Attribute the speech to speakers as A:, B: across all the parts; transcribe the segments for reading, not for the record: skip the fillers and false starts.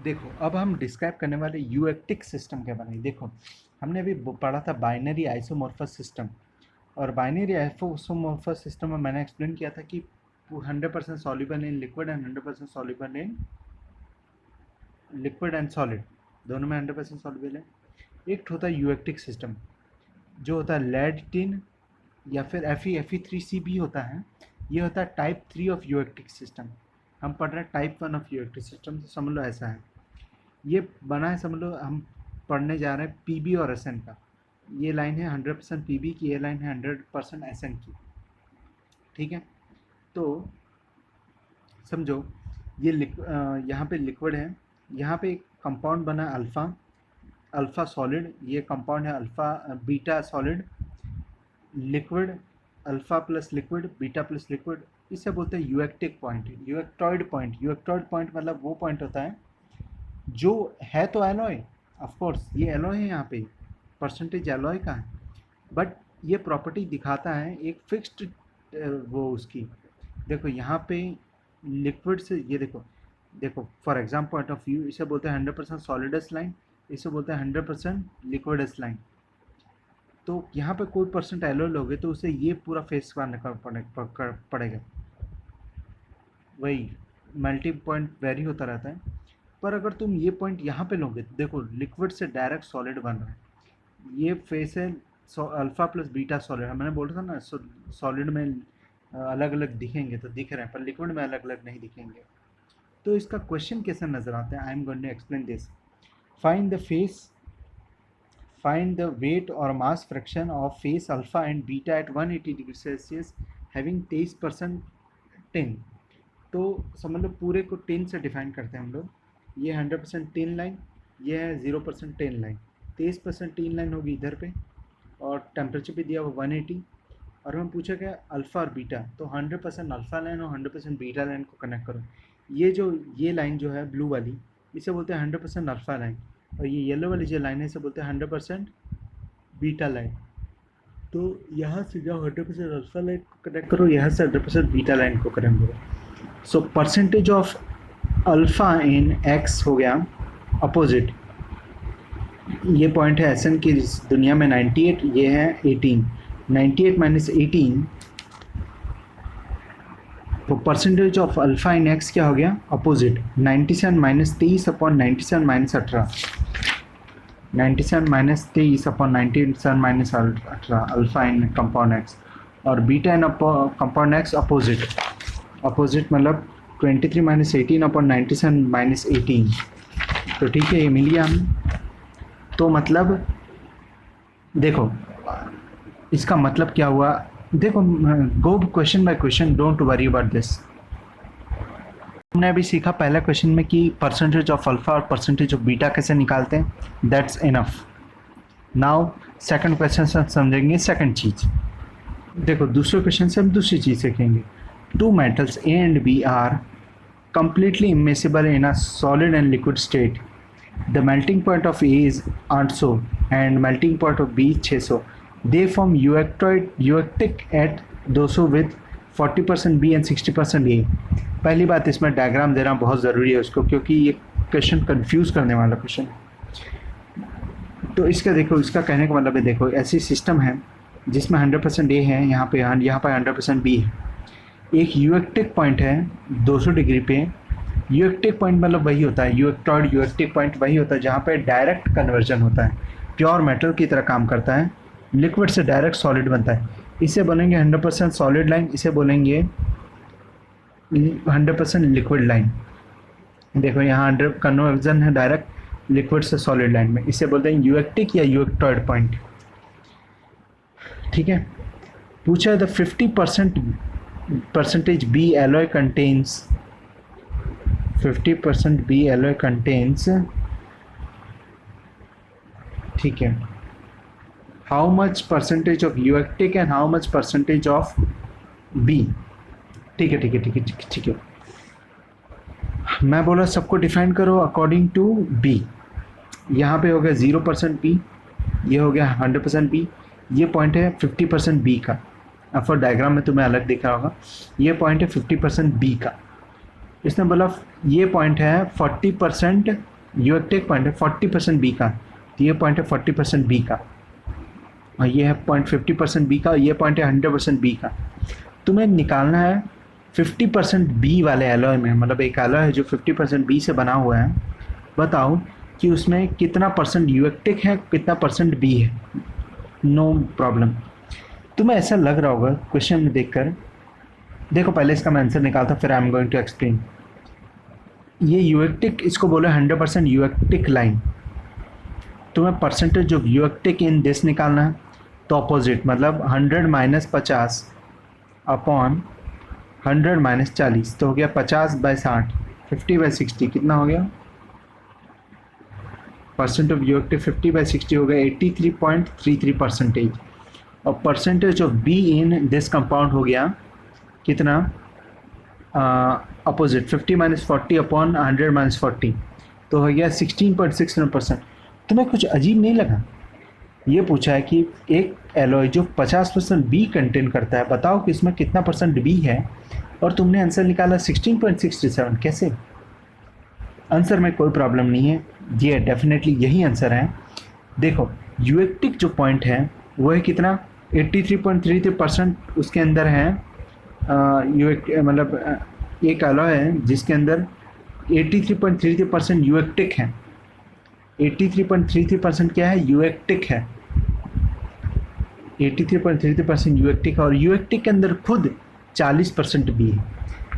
A: देखो अब हम डिस्क्राइब करने वाले यूएक्टिक सिस्टम के बारे में। देखो हमने अभी पढ़ा था बाइनरी आइसोमॉर्फस सिस्टम, और बाइनरी आइसोमॉर्फस सिस्टम में मैंने एक्सप्लेन किया था कि 100% soluble in liquid and 100% soluble in liquid and solid, दोनों में 100% सॉल्युबल है। एक होता है यूएक्टिक सिस्टम जो होता है लेड टिन या फिर Fe3C भी होता है। ये होता है टाइप 3 ऑफ यूएक्टिक सिस्टम। हम पढ़ रहे हैं टाइप 1 ऑफ यूएक्टिक सिस्टम, तो समझ लो ऐसा है। ये बना है, समझ लो हम पढ़ने जा रहे हैं पीबी और एसएन का। ये लाइन है 100% पीबी की, ये लाइन है 100% एसएन की। ठीक है, तो समझो ये यहाँ पे लिक्विड है, यहाँ पे एक कंपाउंड बना अल्फ़ा, अल्फ़ा सॉलिड, ये कंपाउंड है alpha beta solid, liquid alpha plus liquid beta plus liquid. इसे बोलते हैं यूएक्टिक पॉइंट, यूएक्टॉइड पॉइंट। यूएक्टॉइड पॉइंट मतलब वो पॉइंट होता है जो है तो एलॉय, ऑफ कोर्स ये एलॉय है, यहाँ पे परसेंटेज एलॉय का है, बट ये प्रॉपर्टी दिखाता है एक फिक्स्ड वो उसकी। देखो यहाँ पे लिक्विड से ये देखो, देखो for example point of view, इसे बोलते हैं 100% सॉलिडस लाइन, इसे बोलते हैं 100% लिक्विडस लाइन। तो यहाँ पे कोई परसेंट एलॉय लोगे तो उसे ये पूरा फेस करना पड़ेगा। वही मेल्टिंग पॉइंट वेरी होता रहता है। पर अगर तुम ये पॉइंट यहाँ पे लोगे तो देखो लिक्विड से डायरेक्ट सॉलिड बन रहा है, ये फेस है अल्फ़ा प्लस बीटा सॉलिड। मैंने बोला था ना सॉलिड में अलग अलग दिखेंगे, तो दिख रहे हैं, पर लिक्विड में अलग अलग नहीं दिखेंगे। तो इसका क्वेश्चन कैसे नज़र आता है, I am going to explain this. Find the phase, find the weight or mass fraction of phase alpha and beta at 180 degree Celsius having 23% tin। तो समझ लो पूरे को टिन से डिफाइन करते हैं हम लोग। ये 100% टिन लाइन, ये है 0% टिन लाइन। 23% टिन लाइन होगी इधर पे, और टेम्परेचर भी दिया हुआ 180, और हमें पूछा गया अल्फ़ा और बीटा, तो 100% अल्फ़ा लाइन और 100% बीटा लाइन को कनेक्ट करो। ये लाइन जो है ब्लू वाली, इसे बोलते हैं 100% अल्फ़ा लाइन, और ये येलो वाली जो लाइन है इसे बोलते हैं 100% बीटा लाइन। तो यहाँ से जब 100% अल्फ़ा लाइन को कनेक्ट करो, यहाँ से 100% बीटा लाइन को कनेक्ट करो। So percentage of alpha in x हो गया अपोजिट। ये पॉइंट है एस एन की दुनिया में 98, ये है 18, 98 माइनस 18, तो percentage of alpha in X क्या हो गया opposite. 97 minus 23 upon 97 minus 18, 97 minus 23 upon 97 minus 18 alpha in compound X, और beta in compound X opposite. Opposite मतलब 23 माइनस 18 अपॉन 97 माइनस 18। तो ठीक है, ये मिल गया हमें। तो मतलब देखो इसका मतलब क्या हुआ, देखो go question by question, don't worry about this. हमने अभी सीखा पहला क्वेश्चन में कि परसेंटेज ऑफ अल्फा और परसेंटेज ऑफ बीटा कैसे निकालते हैं, that's enough. Now second question से समझेंगे सेकंड चीज़। देखो दूसरे क्वेश्चन से हम दूसरी चीज़ सीखेंगे। Two metals A and B are completely immiscible in a solid and liquid state. The melting point of A is 800 and melting point of B 600. They form euectic at 200 with 40% B and 60% A. पहली बात इसमें diagram देना बहुत ज़रूरी है उसको, क्योंकि ये क्वेश्चन कंफ्यूज करने वाला क्वेश्चन। तो इसका देखो, इसका कहने का मतलब है, देखो ऐसी सिस्टम है जिसमें 100% A है, यहाँ पे 100% B है। एक यूएक्टिक पॉइंट है 200 डिग्री पे। यूएक्टिक पॉइंट मतलब वही होता है, यूएक्टॉइड यूएक्टिक पॉइंट वही होता है जहाँ पे डायरेक्ट कन्वर्जन होता है, प्योर मेटल की तरह काम करता है, लिक्विड से डायरेक्ट सॉलिड बनता है। इसे बोलेंगे 100% सॉलिड लाइन, इसे बोलेंगे 100% लिक्विड लाइन। देखो यहाँ 100 कन्वर्जन है डायरेक्ट लिक्विड से सॉलिड लाइन में, इसे बोलते हैं यूएक्टिक या यूएक्टॉइड पॉइंट। ठीक है, पूछा है the 50% B alloy contains, 50% B alloy contains, ठीक है, how much percentage of euectic and how much percentage of B। ठीक है ठीक है ठीक है ठीक है, मैं बोला सबको डिफाइन करो अकॉर्डिंग टू B। यहाँ पे हो गया 0% B, ये हो गया 100% B, ये पॉइंट है 50% B का। अब फॉर डायग्राम में तुम्हें अलग दिख रहा होगा, ये पॉइंट है 50% B का। इसने बोला ये पॉइंट है 40% यूएक्टिक पॉइंट है 40% बी का, तो ये पॉइंट है 40% बी का, और ये है पॉइंट 50% बी का, और ये पॉइंट है 100% बी का। तुम्हें निकालना है 50% बी वाले एलॉय में, मतलब एक एलॉय है जो 50% बी से बना हुआ है, बताओ कि उसमें कितना परसेंट यूएक्टिक है, कितना परसेंट बी है। No problem. तुम्हें ऐसा लग रहा होगा क्वेश्चन में देखकर, देखो पहले इसका मैं आंसर निकालता, फिर I am going to explain. ये यूएक्टिक, इसको बोलो 100% यूएक्टिक लाइन। तुम्हें percentage of eutectic in this निकालना है, तो अपोजिट, मतलब 100 माइनस 50 अपॉन 100 माइनस 40, तो हो गया 50/60, 50/60 कितना हो गया, परसेंट ऑफ यूएक्टिव 50/60 हो गया 83.33%। और percentage of be in this compound हो गया कितना, अपोजिट 50 माइनस 40 अपॉन 100 माइनस 40, तो हो गया 16.67%। तुम्हें कुछ अजीब नहीं लगा? ये पूछा है कि एक एलॉय जो 50% बी कंटेन करता है, बताओ कि इसमें कितना परसेंट बी है, और तुमने आंसर निकाला 16.67। कैसे? आंसर में कोई प्रॉब्लम नहीं है, ये डेफिनेटली यही आंसर है। देखो यूएक्टिक जो पॉइंट है वो है कितना, 83.33% उसके अंदर है, मतलब एक एलॉय है जिसके अंदर 83.33% यूएक्टिक है। 83.33% क्या है, यूएक्टिक है। 83.33% यूएक्टिक है, और यूएक्टिक के अंदर खुद 40% भी है,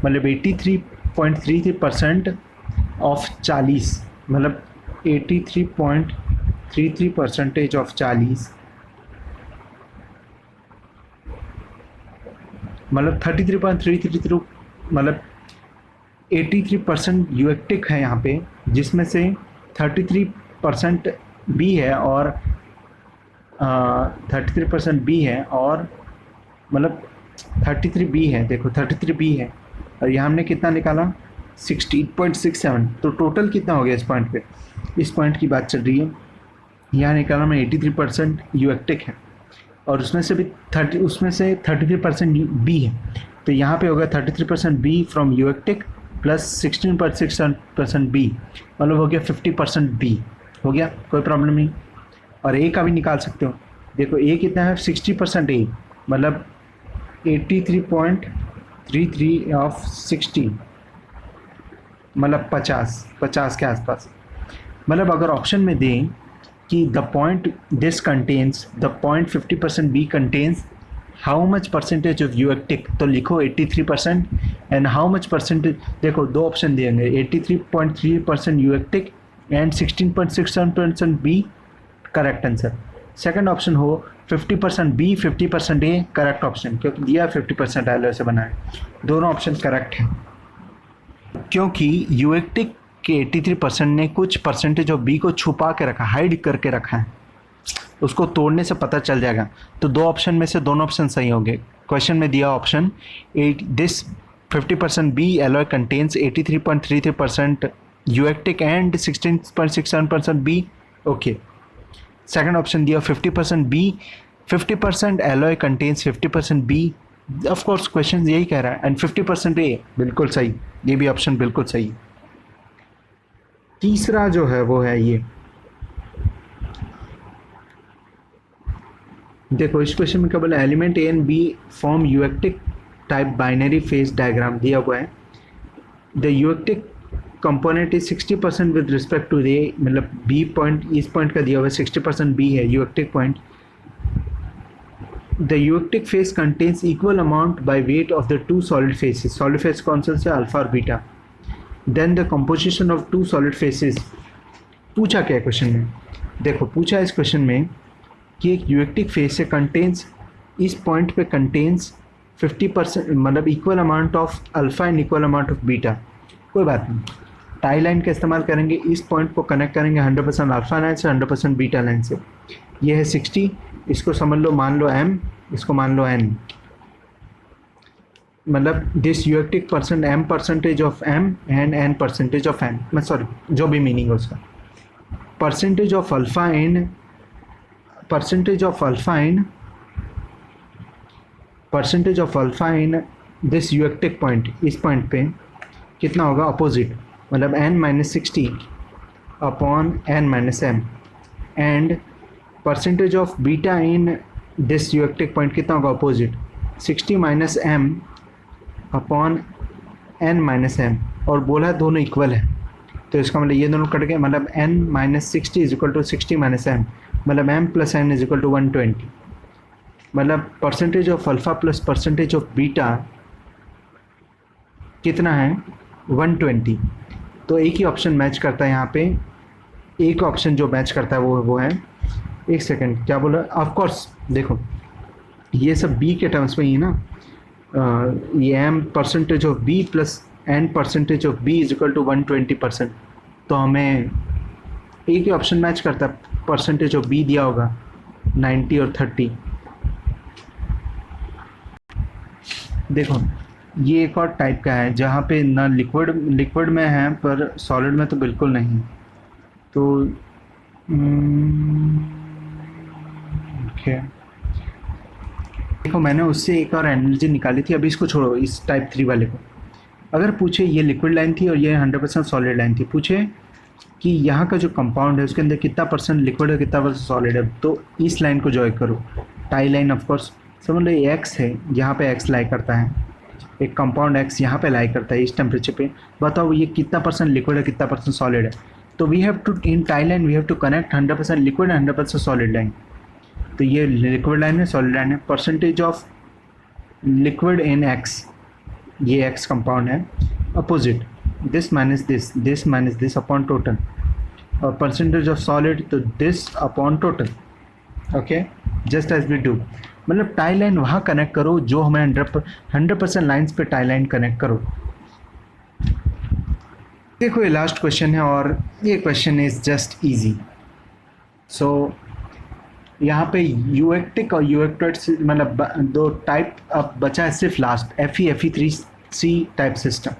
A: मतलब 83.33% ऑफ 40, मतलब 83.33% ऑफ 40, मतलब 33.33, मतलब 83% यूएक्टिक है यहाँ पे, जिसमें से 33% बी है, और 33% बी है, और मतलब 33 बी है, देखो 33 बी है, और यहाँ हमने कितना निकाला 68.67, तो टोटल कितना हो गया इस पॉइंट पे, इस पॉइंट की बात चल रही है। यहाँ निकाला मैं 83% यूएक्टिक है, और उसमें से भी 33% बी है, तो यहाँ पे होगा 33% बी फ्रॉम यूएक्टिक प्लस 16.67% बी, मतलब हो गया 50% बी हो गया, कोई प्रॉब्लम नहीं। और ए का भी निकाल सकते हो, देखो ए कितना है 60% ए, मतलब 83.33 ऑफ 60, मतलब 50 के आसपास। मतलब अगर ऑप्शन में दें कि the point this contains, the point 50% B contains how much percentage of eutectic, तो लिखो 83%, एंड हाउ मच परसेंटेज, देखो दो ऑप्शन देंगे 83.3% eutectic and 16.67% B, correct answer. Second option हो 50% बी 50% ए, करेक्ट ऑप्शन, क्योंकि दिया 50% एलॉय से बना है, दोनों ऑप्शन करेक्ट हैं। क्योंकि यूएक्टिक के 83% ने कुछ परसेंटेज ऑफ बी को छुपा के रखा, हाइड करके रखा है, उसको तोड़ने से पता चल जाएगा। तो दो ऑप्शन में से दोनों ऑप्शन सही होंगे। क्वेश्चन में दिया option this 50% B alloy contains 83.33% eutectic and 16.67% B, okay. Second option दिया 50% B, 50% alloy contains 50% B, of course question यही कह रहा है, एंड 50% ए, बिल्कुल सही, ये भी ऑप्शन बिल्कुल सही। तीसरा जो है वो है ये, देखो इस क्वेश्चन में क्या बोला, element A and B form eutectic type binary phase diagram दिया हुआ है। The eutectic component is 60% with respect to A, मतलब बी पॉइंट, इस पॉइंट का दिया हुआ है 60% बी है eutectic point. The eutectic phase contains equal amount by weight of the two solid phases, solid phase कौन सा है, अल्फा और beta. Then the composition of two solid phases, पूछा क्या है क्वेश्चन में, देखो पूछा इस क्वेश्चन में कि एक यूएक्टिक फेस से कंटेन्स, इस पॉइंट पे कंटेन्स 50%, मतलब equal amount of alpha and equal amount of beta. कोई बात नहीं, टाई लाइन का इस्तेमाल करेंगे, इस पॉइंट को कनेक्ट करेंगे 100% अल्फा लाइन से 100% बीटा लाइन से। ये है 60, इसको समझ लो, मान लो m, इसको मान लो n, मतलब this eutectic percent m percentage of m and n percentage of n, मैं सॉरी जो भी मीनिंग है उसका, percentage of alpha and percentage of alpha in this eutectic point, इस पॉइंट पे कितना होगा, अपोजिट, मतलब n - 60 upon n minus m and percentage of beta in this eutectic point कितना होगा opposite 60 minus m upon n minus m और बोला दोनों इक्वल है तो इसका मतलब ये दोनों कट गए मतलब n minus 60 is equal to 60 minus m मतलब m plus n is equal to 120 मतलब percentage of alpha plus percentage of beta कितना है 120। तो एक ही ऑप्शन मैच करता है यहाँ पे, एक ऑप्शन जो मैच करता है वो है एक सेकंड क्या बोला ऑफ कोर्स देखो ये सब b के टर्म्स में ही ना ये m percentage of b plus n percentage of b is equal to 120%। तो हमें एक ही ऑप्शन मैच करता है, परसेंटेज ऑफ b दिया होगा 90 और 30। देखो ये एक और टाइप का है जहाँ पे ना लिक्विड में है पर सॉलिड में तो बिल्कुल नहीं। तो ओके देखो मैंने उससे एक और एनर्जी निकाली थी, अभी इसको छोड़ो इस टाइप 3 वाले को। अगर पूछे ये लिक्विड लाइन थी और ये 100% सॉलिड लाइन थी, पूछे कि यहाँ का जो कंपाउंड है उसके अंदर कितना परसेंट लिक्विड है कितना परसेंट सॉलिड है, तो इस लाइन को जॉइन करो टाई लाइन। ऑफकोर्स समझ लो ये एक्स है, यहाँ पे एक्स लाई करता है, एक कंपाउंड एक्स यहाँ पे लाई करता है इस टेम्परेचर पे, बताओ ये कितना परसेंट लिक्विड है कितना परसेंट सॉलिड है। तो we have to in tie line we have to connect 100% liquid 100% solid line. तो ये लिक्विड लाइन है सॉलिड लाइन है, percentage of liquid in X ये एक्स कंपाउंड है, opposite this minus this upon total, और percentage of solid तो this upon total. Okay just as we do, मतलब tie line वहाँ कनेक्ट करो जो हमें 100% लाइन्स पे टाई लाइन कनेक्ट करो। देखो ये लास्ट क्वेश्चन है और ये क्वेश्चन इज जस्ट इजी। सो यहाँ पे यूएक्टिक और यूएक्टोइड मतलब दो टाइप अब बचा है सिर्फ लास्ट Fe3C टाइप सिस्टम।